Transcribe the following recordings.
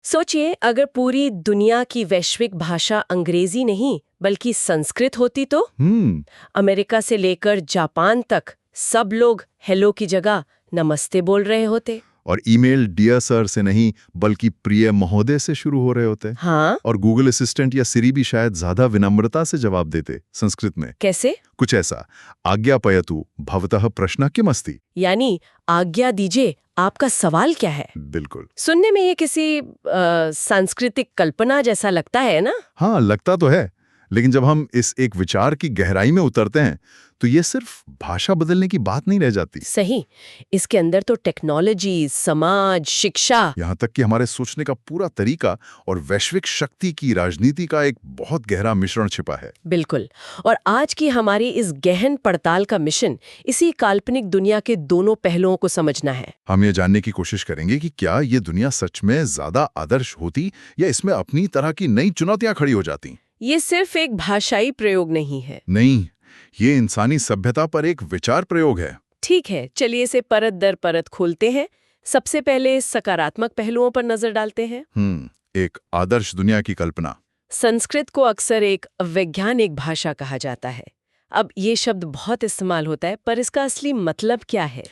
सोचिए अगर पूरी दुनिया की वैश्विक भाषा अंग्रेजी नहीं बल्कि संस्कृत होती तो अमेरिका से लेकर जापान तक सब लोग हेलो की जगह नमस्ते बोल रहे होते। और ईमेल डियर सर से नहीं बल्कि प्रिय महोदय से शुरू हो रहे होते। हाँ, और गूगल असिस्टेंट या सिरी भी शायद ज्यादा विनम्रता से जवाब देते संस्कृत में। कैसे? कुछ ऐसा, आज्ञापयतु भवतः प्रश्न किमस्ति। यानी आज्ञा दीजिए, आपका सवाल क्या है? बिल्कुल। सुनने में ये किसी सांस्कृतिक कल्पना जैसा लगता है ना? हाँ, लगता तो है, लेकिन जब हम इस एक विचार की गहराई में उतरते हैं तो ये सिर्फ भाषा बदलने की बात नहीं रह जाती। सही, इसके अंदर तो टेक्नोलॉजी, समाज, शिक्षा, यहाँ तक कि हमारे सोचने का पूरा तरीका और वैश्विक शक्ति की राजनीति का एक बहुत गहरा मिश्रण छिपा है। बिल्कुल। और आज की हमारी इस गहन पड़ताल का मिशन इसी काल्पनिक दुनिया के दोनों पहलुओं को समझना है। हम ये जानने की कोशिश करेंगे कि क्या ये दुनिया सच में ज्यादा आदर्श होती या इसमें अपनी तरह की नई चुनौतियां खड़ी हो जाती। ये सिर्फ एक भाषाई प्रयोग नहीं है। नहीं, ये इंसानी सभ्यता पर एक विचार प्रयोग है। ठीक है, चलिए इसे परत दर परत खोलते हैं। सबसे पहले सकारात्मक पहलुओं पर नजर डालते हैं। एक आदर्श दुनिया की कल्पना। संस्कृत को अक्सर एक वैज्ञानिक भाषा कहा जाता है। अब ये शब्द बहुत इस्तेमाल होता है, पर इसका असली मतलब क्या है?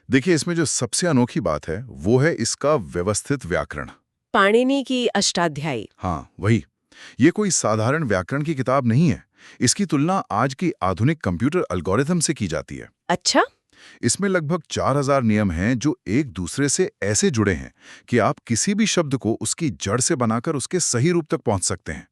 देखिए, इसमें जो सबसे अनोखी बात है वो है इसका व्यवस्थित व्याकरण। पाणिनि की अष्टाध्यायी। हाँ, वही। ये कोई साधारण व्याकरण की किताब नहीं है। इसकी तुलना आज की आधुनिक कंप्यूटर एल्गोरिथम से की जाती है। अच्छा? इसमें लगभग 4000 नियम हैं जो एक दूसरे से ऐसे जुड़े हैं कि आप किसी भी शब्द को उसकी जड़ से बनाकर उसके सही रूप तक पहुंच सकते हैं।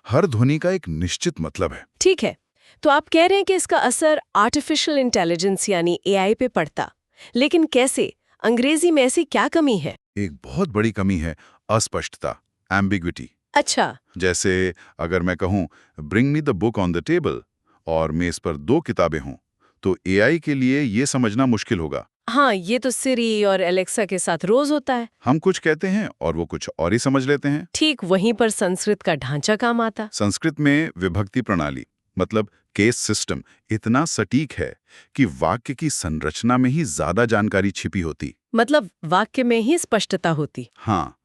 हर ध्वनि का एक निश्चित मतलब है। ठीक है, तो आप कह रहे हैं कि इसका असर आर्टिफिशियल इंटेलिजेंस यानी एआई पे पड़ता, लेकिन कैसे? अंग्रेजी में ऐसी क्या कमी है? एक बहुत बड़ी कमी है अस्पष्टता, एम्बिग्विटी। अच्छा। जैसे अगर मैं कहूं bring me the book on the table और मेज पर 2 किताबें हों, तो एआई के लिए ये समझना मुश्किल होगा। हाँ, ये तो सिरी और एलेक्सा के साथ रोज होता है। हम कुछ कहते हैं और वो कुछ और ही समझ लेते हैं। ठीक वहीं पर संस्कृत का ढांचा काम आता। संस्कृत में विभक्ति प्रणाली मतलब केस सिस्टम इतना सटीक है कि वाक्य की संरचना में ही ज्यादा जानकारी छिपी होती। मतलब वाक्य में ही स्पष्टता होती। हाँ,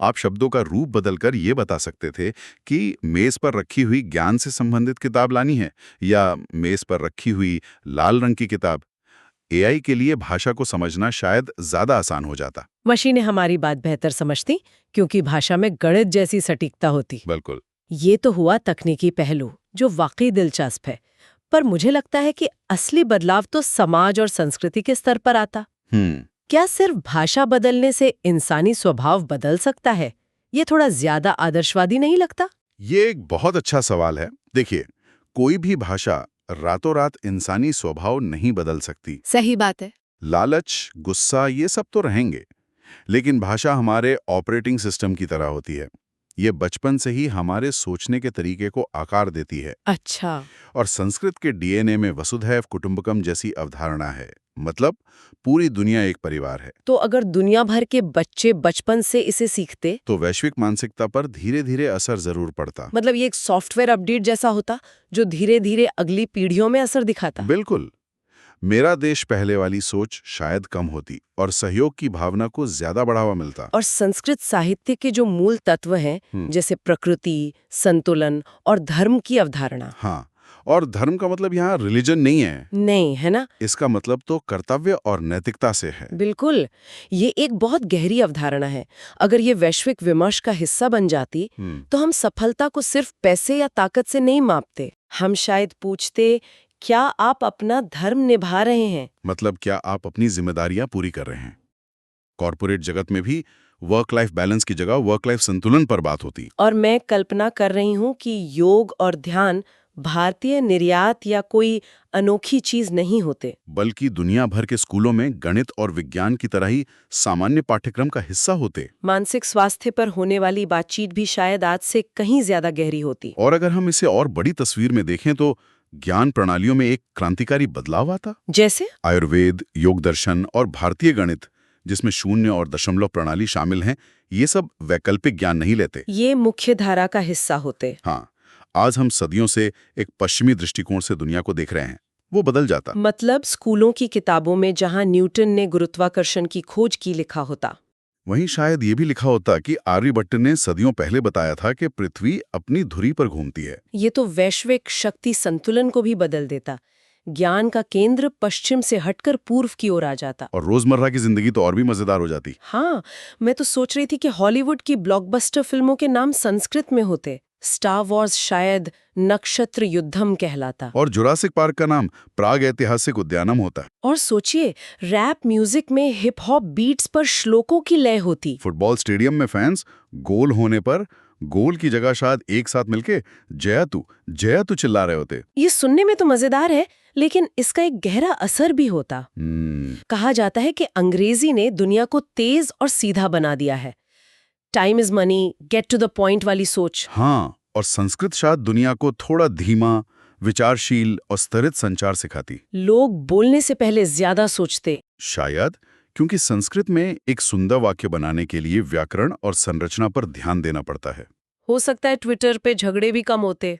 आप शब्दों का रूप बदलकर ये बता सकते थे कि मेज पर रखी हुई ज्ञान से संबंधित किताब लानी है या मेज पर रखी हुई लाल रंग की किताब। एआई के लिए भाषा को समझना शायद ज्यादा आसान हो जाता। मशीनें हमारी बात बेहतर समझती क्योंकि भाषा में गणित जैसी सटीकता होती। बिल्कुल। ये तो हुआ तकनीकी पहलू जो वाकई दिलचस्प है, पर मुझे लगता है कि असली बदलाव तो समाज और संस्कृति के स्तर पर आता। क्या सिर्फ भाषा बदलने से इंसानी स्वभाव बदल सकता है? ये थोड़ा ज्यादा आदर्शवादी नहीं लगता? ये एक बहुत अच्छा सवाल है। देखिए, कोई भी भाषा रातों रात इंसानी स्वभाव नहीं बदल सकती। सही बात है। लालच, गुस्सा ये सब तो रहेंगे, लेकिन भाषा हमारे ऑपरेटिंग सिस्टम की तरह होती है। ये बचपन से ही हमारे सोचने के तरीके को आकार देती है। अच्छा। और संस्कृत के डीएनए में वसुधैव कुटुंबकम जैसी अवधारणा है, मतलब पूरी दुनिया एक परिवार है। तो अगर दुनिया भर के बच्चे बचपन से इसे सीखते तो वैश्विक मानसिकता पर धीरे धीरे असर जरूर पड़ता। मतलब ये एक सॉफ्टवेयर अपडेट जैसा होता जो धीरे धीरे अगली पीढ़ियों में असर दिखाता। बिल्कुल। मेरा देश पहले वाली सोच शायद कम होती और सहयोग की भावना को ज्यादा बढ़ावा मिलता। और संस्कृत साहित्य के जो मूल तत्व हैं, जैसे प्रकृति, संतुलन और धर्म की अवधारणा। हाँ, और धर्म का मतलब यहाँ रिलीजन नहीं है। नहीं है ना? इसका मतलब तो कर्तव्य और नैतिकता से है। बिल्कुल, ये एक बहुत गहरी अवधारणा है। अगर ये वैश्विक विमर्श का हिस्सा बन जाती तो हम सफलता को सिर्फ पैसे या ताकत से नहीं मापते। हम शायद पूछते, क्या आप अपना धर्म निभा रहे हैं? मतलब क्या आप अपनी जिम्मेदारियां पूरी कर रहे हैं? कॉर्पोरेट जगत में भी वर्क लाइफ बैलेंस की जगह वर्क लाइफ संतुलन पर बात होती। और मैं कल्पना कर रही हूँ कि योग और ध्यान भारतीय निर्यात या कोई अनोखी चीज नहीं होते, बल्कि दुनिया भर के स्कूलों में गणित और विज्ञान की तरह ही सामान्य पाठ्यक्रम का हिस्सा होते। मानसिक स्वास्थ्य पर होने वाली बातचीत भी शायद आज से कहीं ज्यादा गहरी होती। और अगर हम इसे और बड़ी तस्वीर में देखें तो ज्ञान प्रणालियों में एक क्रांतिकारी बदलाव आता। जैसे आयुर्वेद, योग दर्शन और भारतीय गणित, जिसमें शून्य और दशमलव प्रणाली शामिल हैं, ये सब वैकल्पिक ज्ञान नहीं लेते। ये मुख्य धारा का हिस्सा होते। हाँ, आज हम सदियों से एक पश्चिमी दृष्टिकोण से दुनिया को देख रहे हैं, वो बदल जाता। मतलब स्कूलों की किताबों में जहां न्यूटन ने गुरुत्वाकर्षण की खोज की लिखा होता, वहीं शायद ये भी लिखा होता कि आर्यभट्ट ने सदियों पहले बताया था कि पृथ्वी अपनी धुरी पर घूमती है। ये तो वैश्विक शक्ति संतुलन को भी बदल देता। ज्ञान का केंद्र पश्चिम से हटकर पूर्व की ओर आ जाता। और रोजमर्रा की जिंदगी तो और भी मजेदार हो जाती। हाँ, मैं तो सोच रही थी कि हॉलीवुड की ब्लॉकबस्टर फिल्मों के नाम संस्कृत में होते। स्टार वॉर्स शायद नक्षत्र युद्धम कहलाता। और जुरासिक पार्क का नाम प्राग ऐतिहासिक उद्यानम होता। और सोचिए, रैप म्यूजिक में हिप हॉप बीट्स पर श्लोकों की लय होती। फुटबॉल स्टेडियम में फैंस गोल होने पर गोल की जगह शायद एक साथ मिलके जया तू चिल्ला रहे होते। ये सुनने में तो मजेदार है, लेकिन इसका एक गहरा असर भी होता। कहा जाता है कि अंग्रेजी ने दुनिया को तेज और सीधा बना दिया है। Time is money, get to the point वाली सोच। हाँ, और संस्कृत शायद दुनिया को थोड़ा धीमा, विचारशील और स्तरित संचार सिखाती। लोग बोलने से पहले ज्यादा सोचते। शायद क्योंकि संस्कृत में एक सुंदर वाक्य बनाने के लिए व्याकरण और संरचना पर ध्यान देना पड़ता है। हो सकता है ट्विटर पे झगड़े भी कम होते।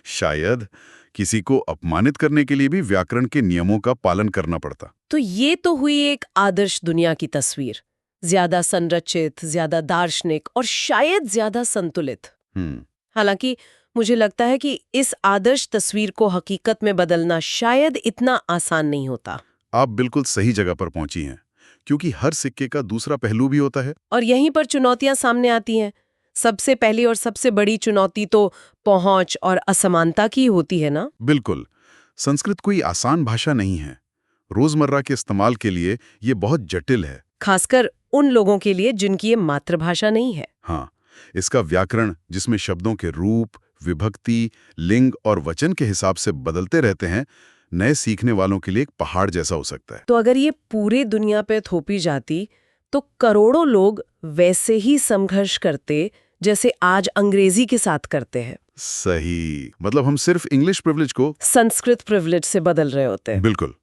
शायद किसी को अपमानित करने के लिए भी व्याकरण के नियमों का पालन करना पड़ता। तो ये तो हुई एक आदर्श दुनिया की तस्वीर। ज्यादा संरचित, ज्यादा दार्शनिक और शायद ज्यादा संतुलित। हालांकि मुझे लगता है कि इस आदर्श तस्वीर को हकीकत में बदलना शायद इतना आसान नहीं होता। आप बिल्कुल सही जगह पर पहुंची हैं, क्योंकि हर सिक्के का दूसरा पहलू भी होता है। और यहीं पर चुनौतियां सामने आती हैं। सबसे पहली और सबसे बड़ी चुनौती तो पहुंच और असमानता की होती है ना? बिल्कुल। संस्कृत कोई आसान भाषा नहीं है। रोजमर्रा के इस्तेमाल के लिए ये बहुत जटिल है, खासकर उन लोगों के लिए जिनकी ये मातृभाषा नहीं है। हाँ, इसका व्याकरण, जिसमें शब्दों के रूप, विभक्ति, लिंग और वचन के हिसाब से बदलते रहते हैं, नए सीखने वालों के लिए एक पहाड़ जैसा हो सकता है। तो अगर ये पूरी दुनिया पे थोपी जाती तो करोड़ों लोग वैसे ही संघर्ष करते जैसे आज अंग्रेजी के साथ करते हैं। सही, मतलब हम सिर्फ इंग्लिश प्रिविलेज को संस्कृत प्रिविलेज से बदल रहे होते हैं। बिल्कुल।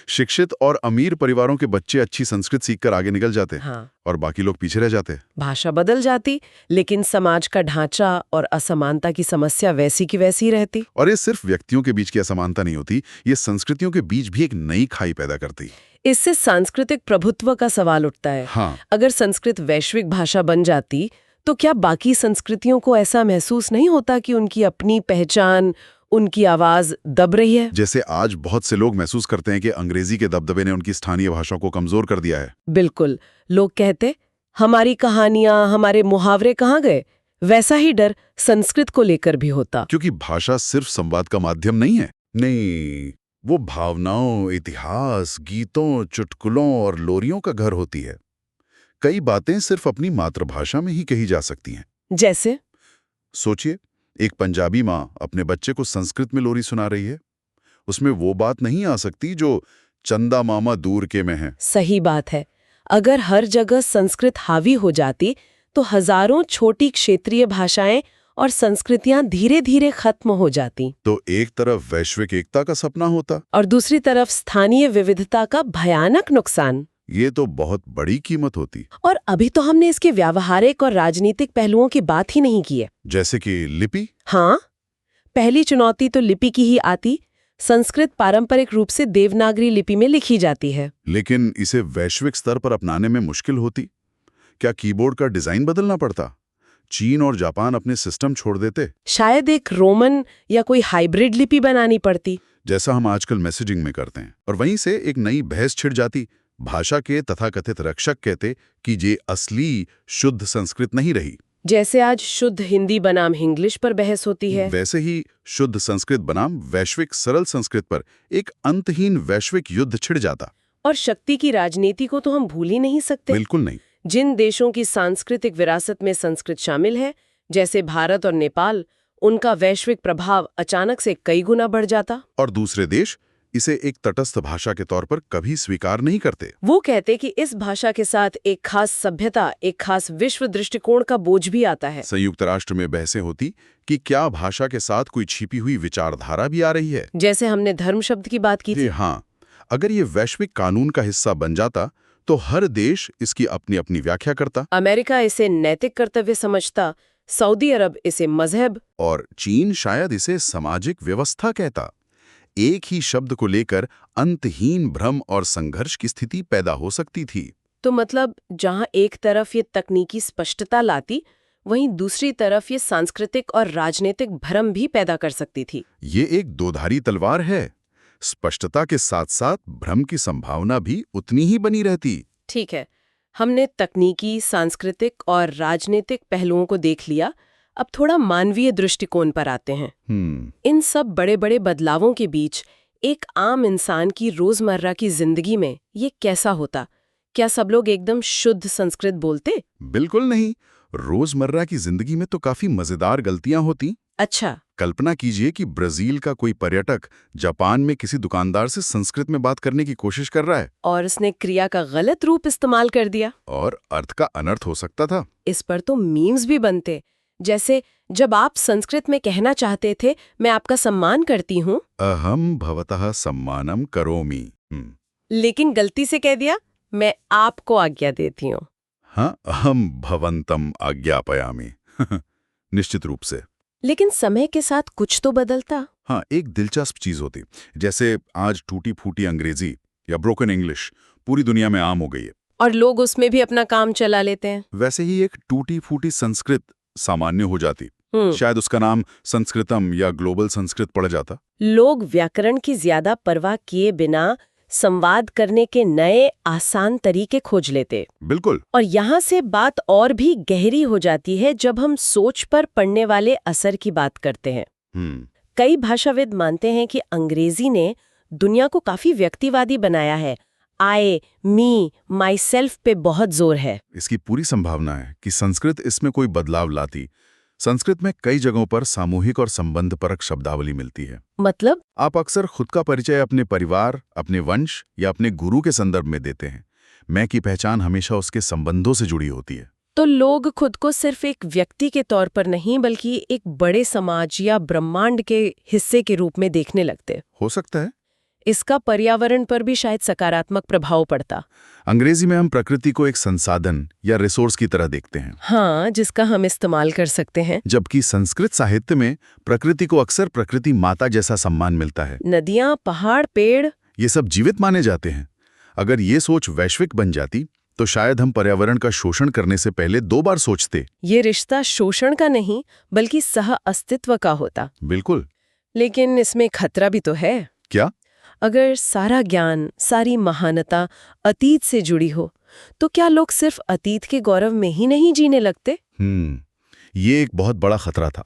शिक्षित और अमीर परिवारों के बच्चे अच्छी संस्कृत सीखकर आगे निकल जाते, हाँ। और बाकी लोग पीछे रह जाते। भाषा बदल जाती, लेकिन समाज का ढांचा और असमानता की समस्या वैसी की वैसी रहती। और ये सिर्फ व्यक्तियों के बीच की असमानता नहीं होती, ये संस्कृतियों के बीच भी एक नई खाई पैदा करती। इससे सांस्कृतिक प्रभुत्व का सवाल उठता है। हाँ। अगर संस्कृत वैश्विक भाषा बन जाती तो क्या बाकी संस्कृतियों को ऐसा महसूस नहीं होता कि उनकी अपनी पहचान, उनकी आवाज दब रही है? जैसे आज बहुत से लोग महसूस करते हैं कि अंग्रेजी के दबदबे ने उनकी स्थानीय भाषाओं को कमजोर कर दिया है। बिल्कुल। लोग कहते, हमारी कहानियां, हमारे मुहावरे कहाँ गए? वैसा ही डर संस्कृत को लेकर भी होता। क्योंकि भाषा सिर्फ संवाद का माध्यम नहीं है। नहीं, वो भावनाओं, इतिहास, गीतों, चुटकुलों और लोरियों का घर होती है। कई बातें सिर्फ अपनी मातृभाषा में ही कही जा सकती हैं। जैसे सोचिए, एक पंजाबी माँ अपने बच्चे को संस्कृत में लोरी सुना रही है। उसमें वो बात नहीं आ सकती जो चंदा मामा दूर के में है। सही बात है। अगर हर जगह संस्कृत हावी हो जाती तो हजारों छोटी क्षेत्रीय भाषाएं और संस्कृतियां धीरे धीरे खत्म हो जाती। तो एक तरफ वैश्विक एकता का सपना होता, और दूसरी तरफ स्थानीय विविधता का भयानक नुकसान। ये तो बहुत बड़ी कीमत होती। और अभी तो हमने इसके व्यावहारिक और राजनीतिक पहलुओं की बात ही नहीं की है। जैसे कि लिपि। हाँ, पहली चुनौती तो लिपि की ही आती। संस्कृत पारंपरिक रूप से देवनागरी लिपि में लिखी जाती है, लेकिन इसे वैश्विक स्तर पर अपनाने में मुश्किल होती। क्या कीबोर्ड का डिजाइन बदलना पड़ता? चीन और जापान अपने सिस्टम छोड़ देते? शायद एक रोमन या कोई हाइब्रिड लिपि बनानी पड़ती, जैसा हम आजकल मैसेजिंग में करते हैं। और वहीं से एक नई बहस छिड़ जाती। भाषा के तथाकथित रक्षक कहते कि ये असली शुद्ध संस्कृत नहीं रही। जैसे आज शुद्ध हिंदी बनाम इंग्लिश पर बहस होती है, वैसे ही शुद्ध संस्कृत बनाम वैश्विक सरल संस्कृत पर एक अंतहीन वैश्विक युद्ध छिड़ जाता। और शक्ति की राजनीति को तो हम भूल ही नहीं सकते। बिल्कुल नहीं। जिन देशों की सांस्कृतिक विरासत में संस्कृत शामिल है, जैसे भारत और नेपाल, उनका वैश्विक प्रभाव अचानक से कई गुना बढ़ जाता। और दूसरे देश इसे एक तटस्थ भाषा के तौर पर कभी स्वीकार नहीं करते। वो कहते कि इस भाषा के साथ एक खास सभ्यता, एक खास विश्व दृष्टिकोण का बोझ भी आता है। संयुक्त राष्ट्र में बहसें होती कि क्या भाषा के साथ कोई छिपी हुई विचारधारा भी आ रही है। जैसे हमने धर्म शब्द की बात की थी। हाँ, अगर ये वैश्विक कानून का हिस्सा बन जाता तो हर देश इसकी अपनी अपनी व्याख्या करता। अमेरिका इसे नैतिक कर्तव्य समझता, सऊदी अरब इसे मजहब, और चीन शायद इसे सामाजिक व्यवस्था कहता। एक ही शब्द को लेकर अंतहीन भ्रम और संघर्ष की स्थिति पैदा हो सकती थी। तो मतलब जहां एक तरफ ये तकनीकी स्पष्टता लाती, वहीं दूसरी तरफ ये सांस्कृतिक और राजनीतिक भ्रम भी पैदा कर सकती थी। ये एक दोधारी तलवार है। स्पष्टता के साथ साथ भ्रम की संभावना भी उतनी ही बनी रहती। ठीक है, हमने तकनीकी, सांस्कृतिक और राजनीतिक पहलुओं को देख लिया। अब थोड़ा मानवीय दृष्टिकोण पर आते हैं। इन सब बड़े बड़े बदलावों के बीच एक आम इंसान की रोजमर्रा की जिंदगी में ये कैसा होता? क्या सब लोग एकदम शुद्ध संस्कृत बोलते? बिल्कुल नहीं। रोजमर्रा की जिंदगी में तो काफी मजेदार गलतियां होती। अच्छा। कल्पना कीजिए कि ब्राजील का कोई पर्यटक जापान में किसी दुकानदार से संस्कृत में बात करने की कोशिश कर रहा है और उसने क्रिया का गलत रूप इस्तेमाल कर दिया और अर्थ का अनर्थ हो सकता था। इस पर तो मीम्स भी बनते, जैसे जब आप संस्कृत में कहना चाहते थे मैं आपका सम्मान करती हूँ, अहम भवतः सम्मानम करोमि, लेकिन गलती से कह दिया मैं आपको आज्ञा देती हूँ। हाँ, अहम भवंतम आज्ञापयामि। निश्चित रूप से। लेकिन समय के साथ कुछ तो बदलता। हाँ, एक दिलचस्प चीज होती, जैसे आज टूटी फूटी अंग्रेजी या ब्रोकन इंग्लिश पूरी दुनिया में आम हो गई है और लोग उसमें भी अपना काम चला लेते हैं। वैसे ही एक टूटी फूटी संस्कृत सामान्य हो जाती। शायद उसका नाम संस्कृतम या ग्लोबल संस्कृत पड़ जाता। लोग व्याकरण की ज्यादा परवाह किए बिना संवाद करने के नए आसान तरीके खोज लेते। बिल्कुल। और यहाँ से बात और भी गहरी हो जाती है जब हम सोच पर पड़ने वाले असर की बात करते हैं। कई भाषाविद मानते हैं कि अंग्रेजी ने दुनिया को काफी व्यक्तिवादी बनाया है। आई, मी, माई सेल्फ पे बहुत जोर है। इसकी पूरी संभावना है कि संस्कृत इसमें कोई बदलाव लाती। संस्कृत में कई जगहों पर सामूहिक और संबंधपरक शब्दावली मिलती है। मतलब आप अक्सर खुद का परिचय अपने परिवार, अपने वंश या अपने गुरु के संदर्भ में देते हैं। मैं की पहचान हमेशा उसके संबंधों से जुड़ी होती है। तो लोग खुद को सिर्फ एक व्यक्ति के तौर पर नहीं बल्कि एक बड़े समाज या ब्रह्मांड के हिस्से के रूप में देखने लगते। हो सकता है। इसका पर्यावरण पर भी शायद सकारात्मक प्रभाव पड़ता। अंग्रेजी में हम प्रकृति को एक संसाधन या रिसोर्स की तरह देखते हैं। हाँ, जिसका हम इस्तेमाल कर सकते हैं। जबकि संस्कृत साहित्य में प्रकृति को अक्सर प्रकृति माता जैसा सम्मान मिलता है। नदियाँ, पहाड़, पेड़, ये सब जीवित माने जाते हैं। अगर ये सोच वैश्विक बन जाती तो शायद हम पर्यावरण का शोषण करने से पहले 2 बार सोचते। ये रिश्ता शोषण का नहीं बल्कि सह अस्तित्व का होता। बिल्कुल। लेकिन इसमें खतरा भी तो है। क्या? अगर सारा ज्ञान, सारी महानता अतीत से जुड़ी हो तो क्या लोग सिर्फ अतीत के गौरव में ही नहीं जीने लगते? ये एक बहुत बड़ा खतरा था।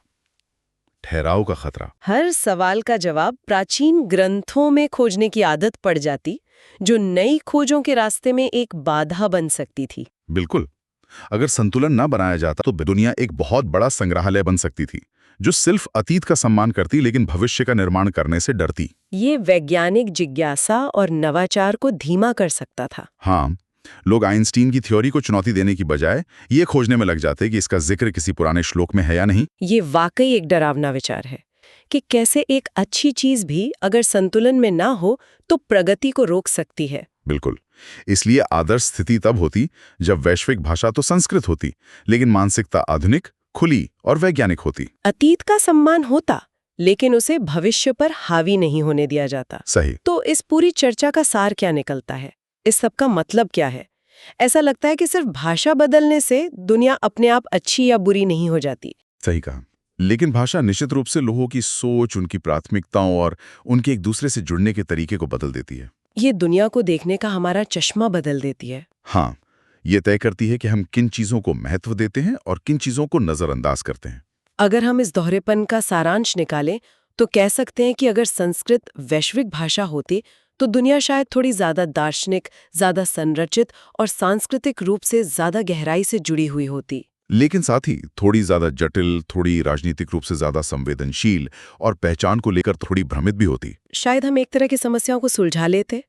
ठहराव का खतरा। हर सवाल का जवाब प्राचीन ग्रंथों में खोजने की आदत पड़ जाती, जो नई खोजों के रास्ते में एक बाधा बन सकती थी। बिल्कुल। अगर संतुलन ना बनाया जाता तो दुनिया एक बहुत बड़ा संग्रहालय बन सकती थी, जो सिर्फ अतीत का सम्मान करती लेकिन भविष्य का निर्माण करने से डरती। ये वैज्ञानिक जिज्ञासा और नवाचार को धीमा कर सकता था। हाँ, लोग आइंस्टीन की थ्योरी को चुनौती देने की बजाय ये खोजने में लग जाते कि इसका जिक्र किसी पुराने श्लोक में है या नहीं। ये वाकई एक डरावना विचार है कि कैसे एक अच्छी चीज भी अगर संतुलन में ना हो तो प्रगति को रोक सकती है। बिल्कुल। इसलिए आदर्श स्थिति तब होती जब वैश्विक भाषा तो संस्कृत होती, लेकिन मानसिकता आधुनिक, खुली और वैज्ञानिक होती। अतीत का सम्मान होता लेकिन उसे भविष्य पर हावी नहीं होने दिया जाता। सही। तो इस पूरी चर्चा का सार क्या निकलता है? इस सब का मतलब क्या है? ऐसा लगता है कि सिर्फ भाषा बदलने से दुनिया अपने आप अच्छी या बुरी नहीं हो जाती। सही कहा। लेकिन भाषा निश्चित रूप से लोगों की सोच, उनकी प्राथमिकताओं और उनके एक दूसरे से जुड़ने के तरीके को बदल देती है। ये दुनिया को देखने का हमारा चश्मा बदल देती है। हाँ, ये तय करती है कि हम किन चीजों को महत्व देते हैं और किन चीजों को नजरअंदाज करते हैं। अगर हम इस दोहरेपन का सारांश निकालें तो कह सकते हैं कि अगर संस्कृत वैश्विक भाषा होती तो दुनिया शायद थोड़ी ज्यादा दार्शनिक, ज्यादा संरचित और सांस्कृतिक रूप से ज्यादा गहराई से जुड़ी हुई होती। लेकिन साथ ही थोड़ी ज्यादा जटिल, थोड़ी राजनीतिक रूप से ज्यादा संवेदनशील और पहचान को लेकर थोड़ी भ्रमित भी होती। शायद हम एक तरह की समस्याओं को सुलझा लेते,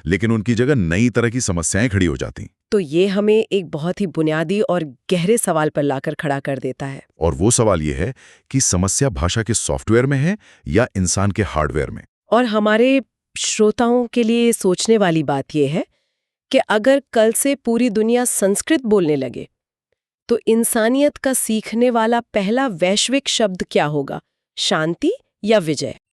लेकिन उनकी जगह नई तरह की समस्याएं खड़ी हो जाती। तो ये हमें एक बहुत ही बुनियादी और गहरे सवाल पर लाकर खड़ा कर देता है। और वो सवाल ये है कि समस्या भाषा के सॉफ्टवेयर में है या इंसान के हार्डवेयर में। और हमारे श्रोताओं के लिए सोचने वाली बात यह है कि अगर कल से पूरी दुनिया संस्कृत बोलने लगे तो इंसानियत का सीखने वाला पहला वैश्विक शब्द क्या होगा? शांति या विजय?